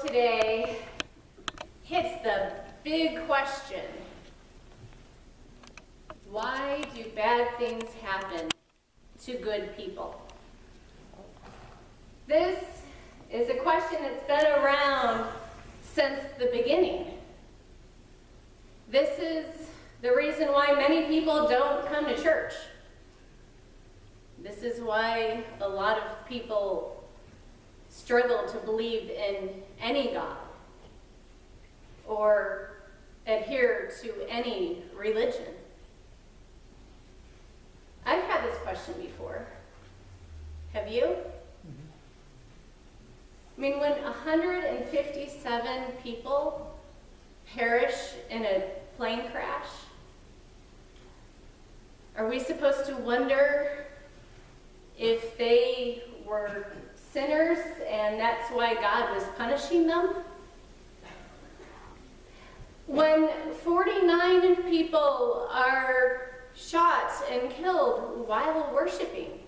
today hits the big question. Why do bad things happen to good people? This is a question that's been around since the beginning. This is the reason why many people don't come to church. This is why a lot of people struggle to believe in any God or adhere to any religion. I've had this question before. Have you? I mean, when 157 people perish in a plane crash, are we supposed to wonder if they were sinners and that's why God was punishing them? When 49 people are shot and killed while worshiping,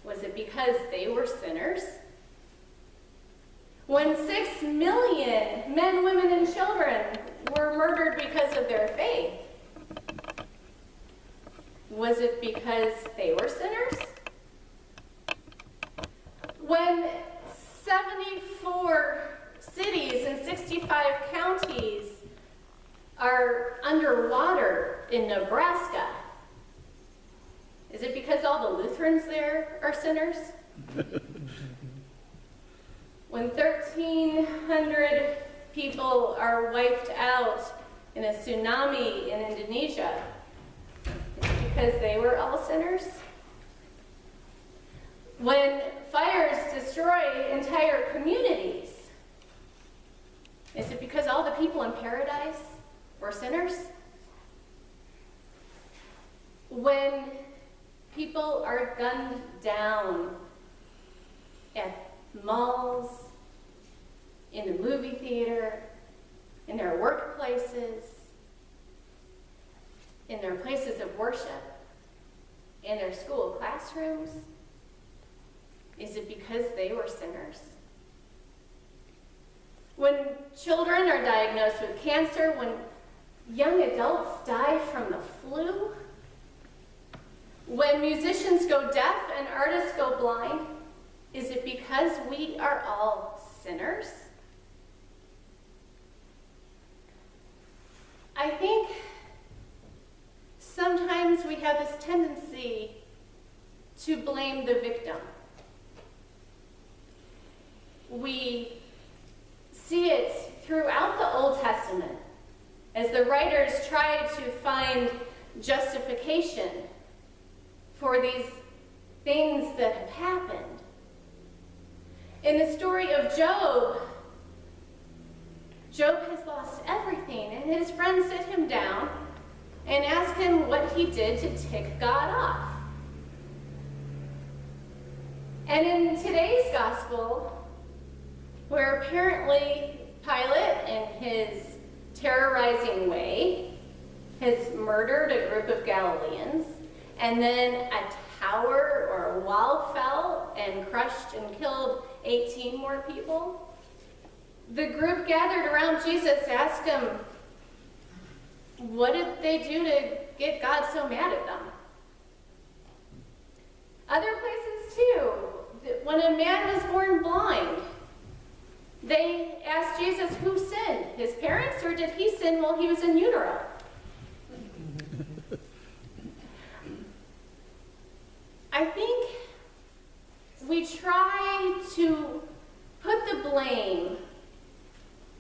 was it because they were sinners? When 6 million men, women, and children were murdered because of their faith, was it because they were sinners? When 74 cities and 65 counties are underwater in Nebraska, is it because all the Lutherans there are sinners? When 1,300 people are wiped out in a tsunami in Indonesia, is it because they were all sinners? When fires destroy entire communities, is it because all the people in paradise were sinners? When people are gunned down at malls, in the movie theater, in their workplaces, in their places of worship, in their school classrooms, is it because they were sinners? When children are diagnosed with cancer, when young adults die from the flu, when musicians go deaf and artists go blind, is it because we are all sinners? I think sometimes we have this tendency to blame the victim. We see it throughout the Old Testament as the writers try to find justification for these things that have happened. In the story of Job, Job has lost everything, and his friends sit him down and ask him what he did to tick God off. And in today's gospel, where apparently Pilate, in his terrorizing way, has murdered a group of Galileans, and then a tower or a wall fell and crushed and killed 18 more people, the group gathered around Jesus asked him, what did they do to get God so mad at them? Other places too, when a man was born blind, they asked Jesus who sinned, his parents, or did he sin while he was in utero? I think we try to put the blame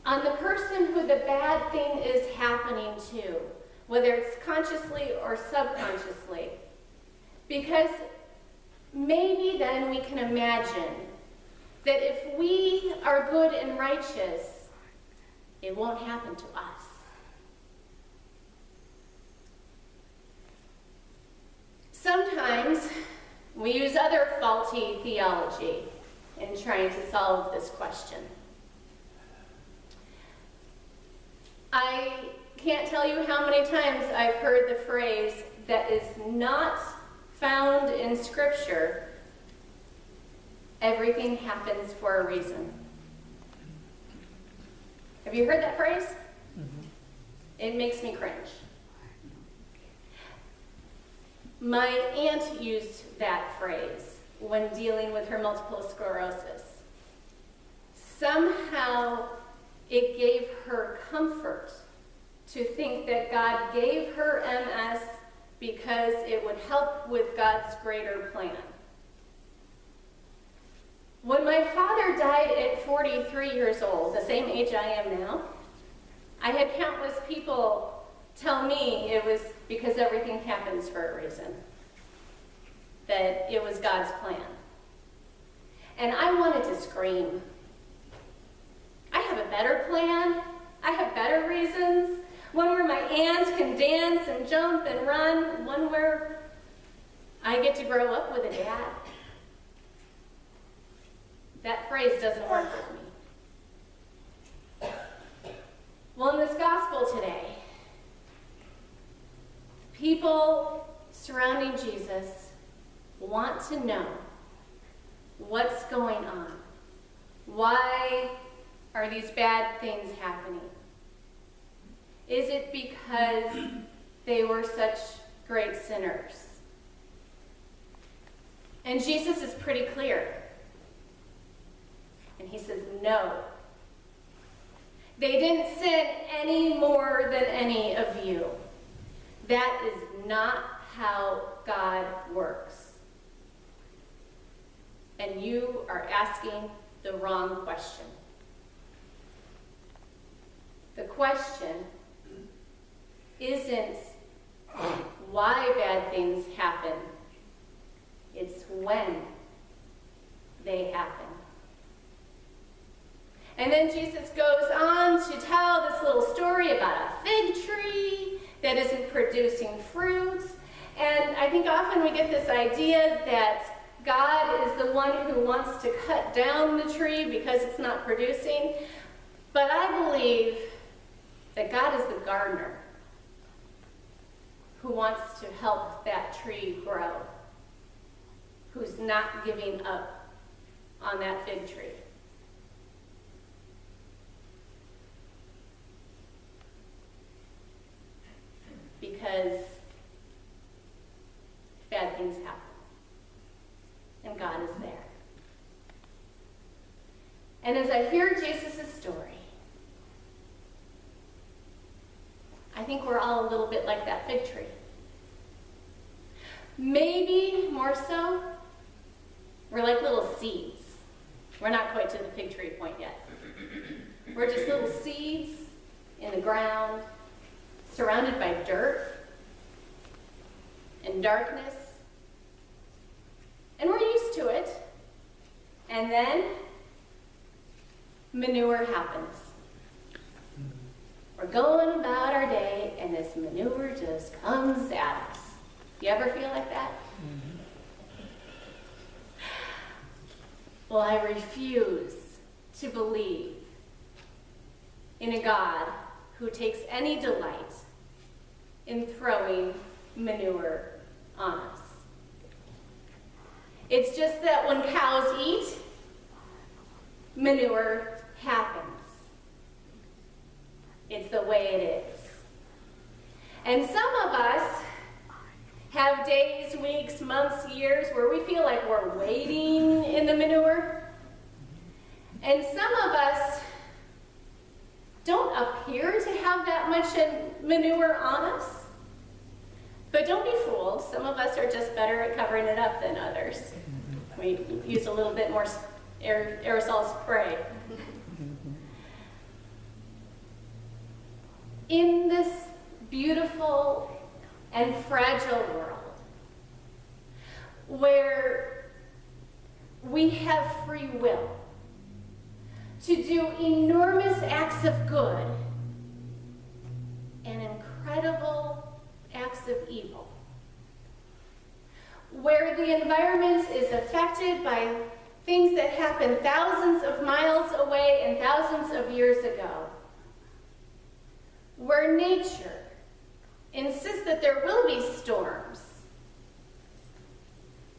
on the person who the bad thing is happening to, whether it's consciously or subconsciously, because maybe then we can imagine that if we are good and righteous, it won't happen to us. Sometimes we use other faulty theology in trying to solve this question. I can't tell you how many times I've heard the phrase that is not found in Scripture, everything happens for a reason. Have you heard that phrase? It makes me cringe. My aunt used that phrase when dealing with her multiple sclerosis. Somehow it gave her comfort to think that God gave her MS because it would help with God's greater plan. When my father died at 43 years old, the same age I am now, I had countless people tell me it was because everything happens for a reason, that it was God's plan. And I wanted to scream. I have a better plan. I have better reasons. One where my aunt can dance and jump and run. One where I get to grow up with a dad. That phrase doesn't work with me. Well, in this gospel today, people surrounding Jesus want to know what's going on. Why are these bad things happening? Is it because they were such great sinners? And Jesus is pretty clear. And he says, no. They didn't sin any more than any of you. That is not how God works. And you are asking the wrong question. The question isn't why bad things happen. It's when they happen. And then Jesus goes on to tell this little story about a fig tree that isn't producing fruit. And I think often we get this idea that God is the one who wants to cut down the tree because it's not producing. But I believe that God is the gardener who wants to help that tree grow, who's not giving up on that fig tree. Because bad things happen, and God is there. And as I hear Jesus' story, I think we're all a little bit like that fig tree. Maybe more so, we're like little seeds. We're not quite to the fig tree point yet. We're just little seeds in the ground, surrounded by dirt and darkness. And we're used to it. And then manure happens. We're going about our day, and this manure just comes at us. You ever feel like that? Mm-hmm. Well, I refuse to believe in a God who takes any delight in throwing manure on us. It's just that when cows eat, manure happens. It's the way it is. And some of us have days, weeks, months, years where we feel like we're wading in the manure. And some of us don't appear to have that much manure on us. But don't be fooled. Some of us are just better at covering it up than others. We use a little bit more aerosol spray. In this beautiful and fragile world, where we have free will to do enormous acts of good and incredible acts of evil, where the environment is affected by things that happened thousands of miles away and thousands of years ago, where nature insists that there will be storms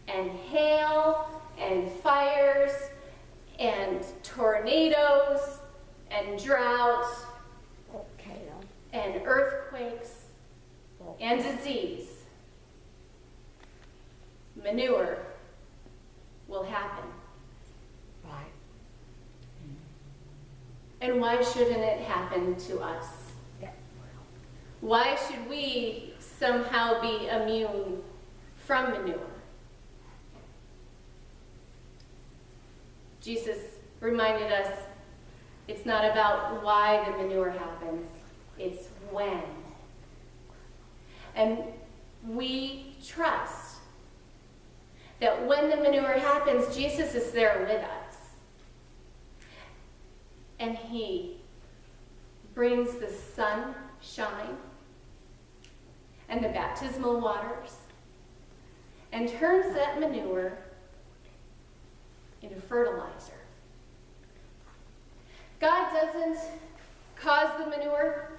and hail and fires and tornadoes and drought and earthquakes and disease, manure will happen. Right. And why shouldn't it happen to us? Yeah. Why should we somehow be immune from manure? Jesus reminded us it's not about why the manure happens, it's when. And we trust that when the manure happens, Jesus is there with us. And he brings the sunshine and the baptismal waters and turns that manure into fertilizer. God doesn't cause the manure.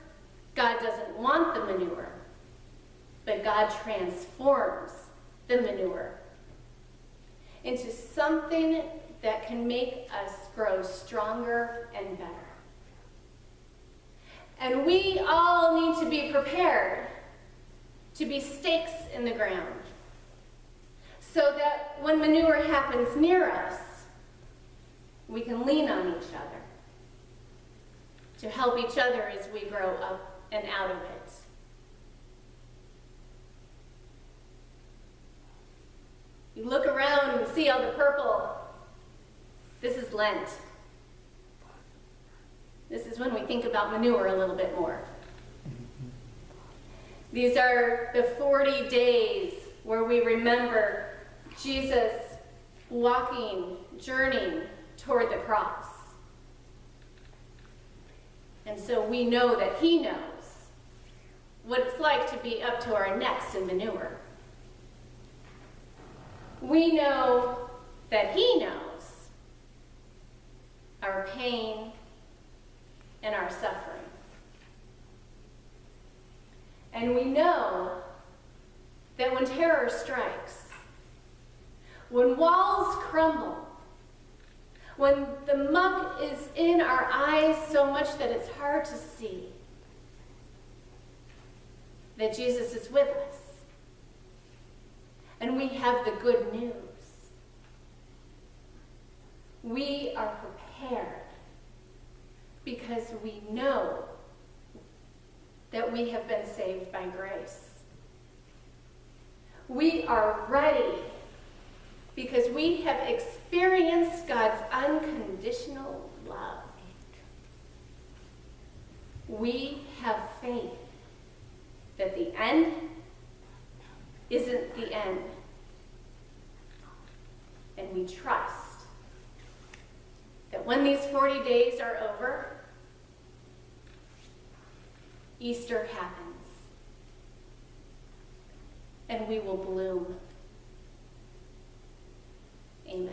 God doesn't want the manure. But God transforms the manure into something that can make us grow stronger and better. And we all need to be prepared to be stakes in the ground so that when manure happens near us, we can lean on each other to help each other as we grow up and out of it. You look around and see all the purple. This is Lent. This is when we think about manure a little bit more. These are the 40 days where we remember Jesus walking, journeying toward the cross. And so we know that he knows what it's like to be up to our necks in manure. We know that he knows our pain and our suffering. And we know that when terror strikes, when walls crumble, when the muck is in our eyes so much that it's hard to see, that Jesus is with us. And we have the good news. We are prepared because we know that we have been saved by grace. We are ready because we have experienced God's unconditional love. We have faith that the end isn't the end. And we trust that when these 40 days are over, Easter happens. And we will bloom. Amen.